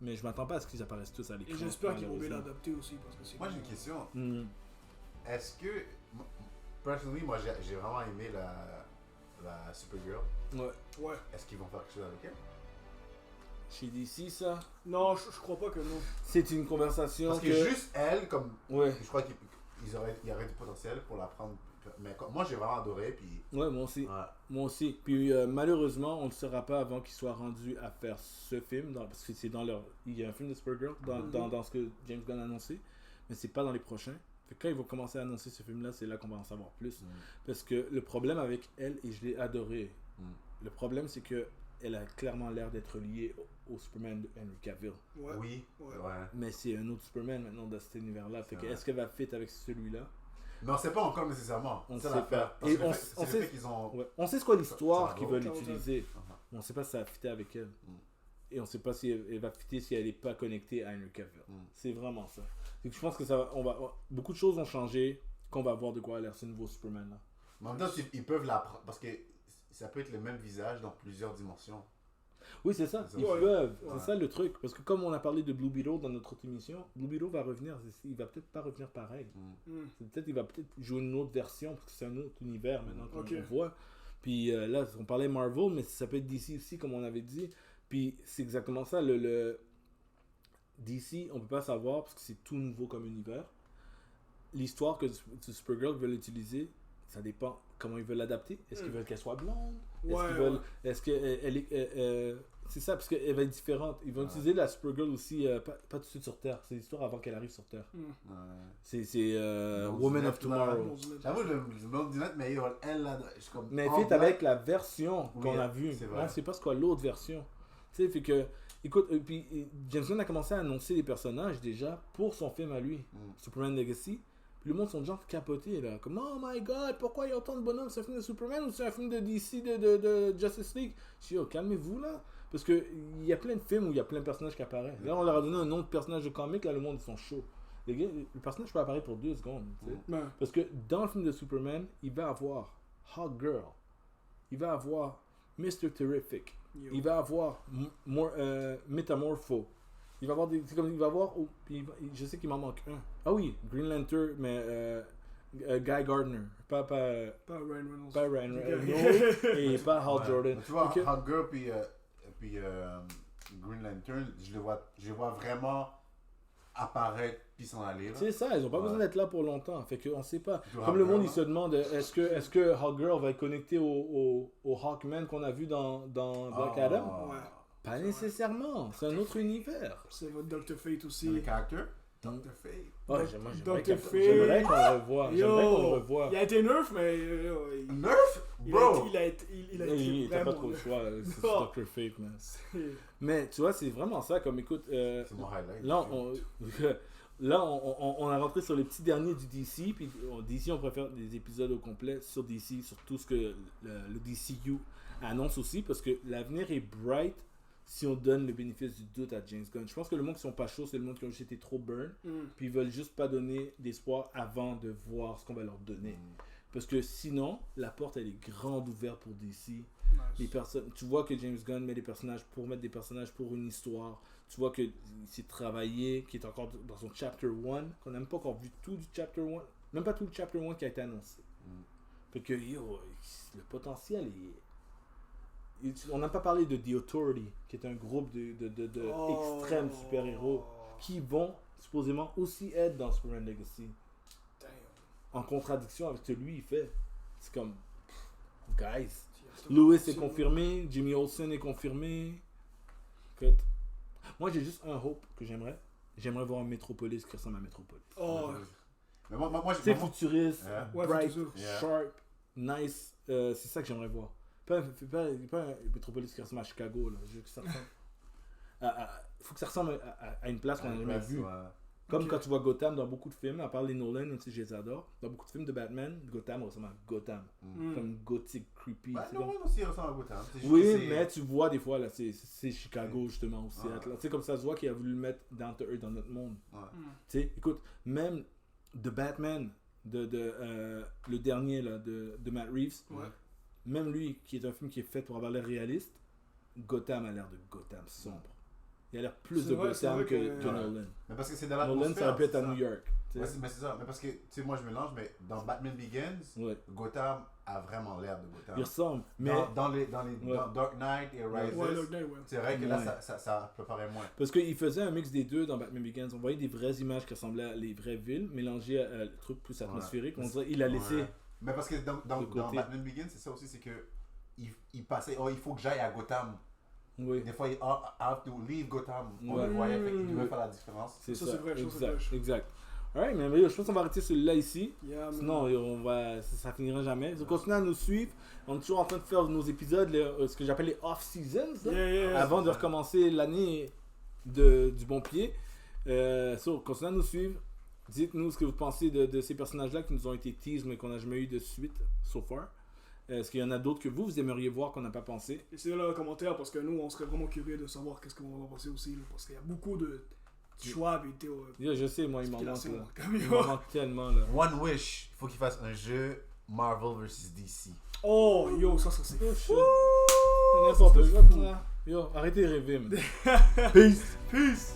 Mais je m'attends pas à ce qu'ils apparaissent tous à l'écran. Et j'espère qu'ils vont bien l'adapter aussi parce que c'est. Moi j'ai une question. Mm. Est-ce que. Personnally, moi j'ai vraiment aimé la Supergirl. Ouais. Est-ce qu'ils vont faire quelque chose avec elle? Chez DC, ça, Non, je crois pas que non. c'est une conversation Parce que juste elle, comme. Ouais. Je crois qu'il y aurait du potentiel pour la prendre. Mais moi j'ai vraiment adoré. Puis. Ouais, moi aussi. Ouais. Moi aussi. Puis malheureusement, on ne le saura pas avant qu'ils soient rendus à faire ce film. Parce que c'est dans leur. Il y a un film de Supergirl dans ce que James Gunn a annoncé. Mais c'est pas dans les prochains. Fait que quand ils vont commencer à annoncer ce film-là, c'est là qu'on va en savoir plus. Parce que le problème avec elle, et je l'ai adoré, le problème c'est que elle a clairement l'air d'être liée au Superman de Henry Cavill. Ouais. Oui. Ouais. Mais c'est un autre Superman maintenant dans cet univers-là. Fait que Ouais. est-ce qu'elle va fit avec celui-là? Mais on sait pas encore nécessairement. On C'est sait l'affaire. pas. Parce Et que on c'est sait- le fait qu'ils ont. Ouais. On sait c'est quoi l'histoire Ça qu'ils va. veulent Ça va. utiliser. Uh-huh. Mais on sait pas si ça va fitter avec elle. Et on sait pas si elle va fitter si elle n'est pas connectée à Henry Cavill. C'est vraiment ça. C'est que je pense que beaucoup de choses ont changé qu'on va voir de quoi a l'air ce nouveau Superman là. Mais en même temps, ils peuvent l'apprendre. Parce que ça peut être le même visage dans plusieurs dimensions. Oui, c'est ça. C'est Ils ça. peuvent. Ouais. C'est ça le truc. Parce que comme on a parlé de Blue Beetle dans notre autre émission, Blue Beetle va revenir. Il va peut-être pas revenir pareil. Il va peut-être jouer une autre version parce que c'est un autre univers maintenant qu'on voit. Puis là, on parlait Marvel, mais ça peut être DC aussi, comme on avait dit. Puis c'est exactement ça. Le DC, on peut pas savoir parce que c'est tout nouveau comme univers. L'histoire que Supergirl veut utiliser, ça dépend comment ils veulent l'adapter. Est-ce qu'ils veulent qu'elle soit blonde? Est-ce qu'elle est... c'est ça, parce qu'elle va être différente. Ils vont utiliser la Supergirl aussi, pas tout de suite sur Terre. C'est l'histoire avant qu'elle arrive sur Terre. C'est Woman of Tomorrow. J'avoue, le monde du net, mais elle, là, je suis comme. Mais fit avec la version qu'on a vue. c'est vrai. On sait pas ce qu'est l'autre version. Tu sais, fait que... Écoute, puis James Gunn a commencé à annoncer les personnages déjà pour son film à lui, Superman Legacy. Puis le monde sont déjà capotés là, comme oh my god, pourquoi il y a autant de bonhommes? C'est un film de Superman ou c'est un film de DC, de Justice League? Je dis, oh, calmez-vous là. Parce qu'il y a plein de films où il y a plein de personnages qui apparaissent. Là, on leur a donné un nom de personnage de comic, là, le monde ils sont chauds. Le personnage peut apparaître pour 2 secondes. Tu sais. Parce que dans le film de Superman, il va avoir Hawk Girl, il va avoir Mr. Terrific, il va avoir Metamorpho. Il va avoir des. C'est comme il va avoir. Je sais qu'il m'en manque un. Ah oui, Green Lantern, mais Guy Gardner. Pas Ryan Reynolds. Pas Ryan Reynolds. Et pas Hal Jordan. Tu vois, Okay. Hawk Girl puis Green Lantern, je les vois vraiment apparaître puis s'en aller. Là. C'est ça, ils ont pas besoin d'être là pour longtemps. Fait qu'on sait pas. Comme Comme le monde, il se demande est-ce que Hawk Girl va être connecté au Hawkman qu'on a vu dans Black Adam? Ouais. Pas nécessairement. C'est un autre univers. C'est votre Dr. Fate aussi. Les caractères. Dr. Fate. Ouais, Dr. Fate. J'aimerais qu'on le revoie. J'aimerais qu'on le revoie. Il a été nerf, mais. Nerf? Bro! Il a été Il n'était pas vraiment trop le nerf. choix. C'est Dr. Fate, man. Mais tu vois, c'est vraiment ça. Comme écoute. C'est mon highlight. Là, on a rentré sur les petits derniers du DC. Puis DC, on préfère des épisodes au complet sur DC, sur tout ce que le DCU annonce aussi. Parce que l'avenir est bright si on donne le bénéfice du doute à James Gunn. Je pense que le monde qui sont pas chauds, c'est le monde qui ont juste été trop burn. Puis ils veulent juste pas donner d'espoir avant de voir ce qu'on va leur donner. Parce que sinon, la porte elle est grande ouverte pour DC. Les personnes, tu vois que James Gunn met des personnages pour mettre des personnages pour une histoire. Tu vois que c'est travaillé, qui est encore dans son chapter 1, qu'on n'a même pas encore vu tout du chapter 1, même pas tout le chapter 1 qui a été annoncé. Fait que yo, le potentiel est... On n'a pas parlé de The Authority, qui est un groupe de extrêmes super-héros qui vont supposément aussi être dans Superman Legacy. Damn. En contradiction avec ce que lui il fait. C'est comme, guys, Lewis est confirmé, Jimmy Olsen est confirmé. Écoute, moi j'ai juste un hope que j'aimerais. J'aimerais voir un Metropolis qui ressemble à Metropolis. Oh, Mais moi, C'est futuriste, Yeah. bright, futur. Yeah. sharp, nice. C'est ça que j'aimerais voir. Pas un Metropolis qui ressemble à Chicago. Là. Je veux que ça ressemble. Faut que ça ressemble à une place qu'on n'a jamais vue. Comme quand tu vois Gotham dans beaucoup de films, à part les Nolan, même si je les adore, dans beaucoup de films de Batman, Gotham ressemble à Gotham. Comme gothique, creepy. Bah, c'est non, comme... moi aussi, il ressemble à Gotham. C'est juste Oui, que c'est- mais tu vois des fois, là, c'est Chicago justement aussi. Tu sais, comme ça se voit qu'il a voulu le mettre down to earth dans notre monde. Ouais. Tu sais, écoute, même The Batman, le dernier là, de Matt Reeves, même lui, qui est un film qui est fait pour avoir l'air réaliste, Gotham a l'air de Gotham sombre. Il a l'air plus C'est de vrai, c'est Gotham vrai que que- Nolan. Mais parce que c'est dans Nolan, l'atmosphère. ça aurait pu être c'est à ça. New York. tu sais. Ouais, mais c'est ça. Mais parce que, tu sais, moi je mélange, mais dans Batman Begins, Ouais, Gotham a vraiment l'air de Gotham. il ressemble. Mais Dans Ouais. Dark Knight et Rises, Ouais, Dark Knight, ouais. c'est vrai que là, Ouais. ça peut paraître moins. parce qu'il faisait un mix des deux dans Batman Begins. On voyait des vraies images qui ressemblaient à les vraies villes, mélangées à des trucs plus atmosphériques. On dirait il a laissé. Ouais. Mais parce que dans de côté. Batman Begins, c'est ça aussi, c'est que il passait, il faut que j'aille à Gotham. Oui, Des fois, I have to leave Gotham. On Ouais. le voyait, fait qu'il devait faire la différence. c'est Ça, ça. c'est vrai, je pense que c'est exact. vrai. Exact. Alright, mais yo, je pense qu'on va arrêter celui-là ici. Yeah, man. Sinon, ça finira jamais. Donc, continuez à nous suivre. On est toujours en train de faire nos épisodes, ce que j'appelle les off-seasons, là, Yeah. avant de recommencer l'année du bon pied. Continuez à nous suivre. Dites-nous ce que vous pensez de ces personnages-là qui nous ont été teased, mais qu'on n'a jamais eu de suite so far. Est-ce qu'il y en a d'autres que vous aimeriez voir qu'on n'a pas pensé? Laissez-le dans les commentaires parce que nous, on serait vraiment curieux de savoir qu'est-ce qu'on va penser aussi. Là, parce qu'il y a beaucoup de choix et Yo, je sais, moi, il m'en manque. spéculations, Là. comme Il yo. m'en manque tellement. Là. One Wish, il faut qu'il fasse un jeu Marvel vs DC. Oh, yo, ça c'est fou. N'importe quoi. Yo, arrêtez de rêver, man. Peace! Peace.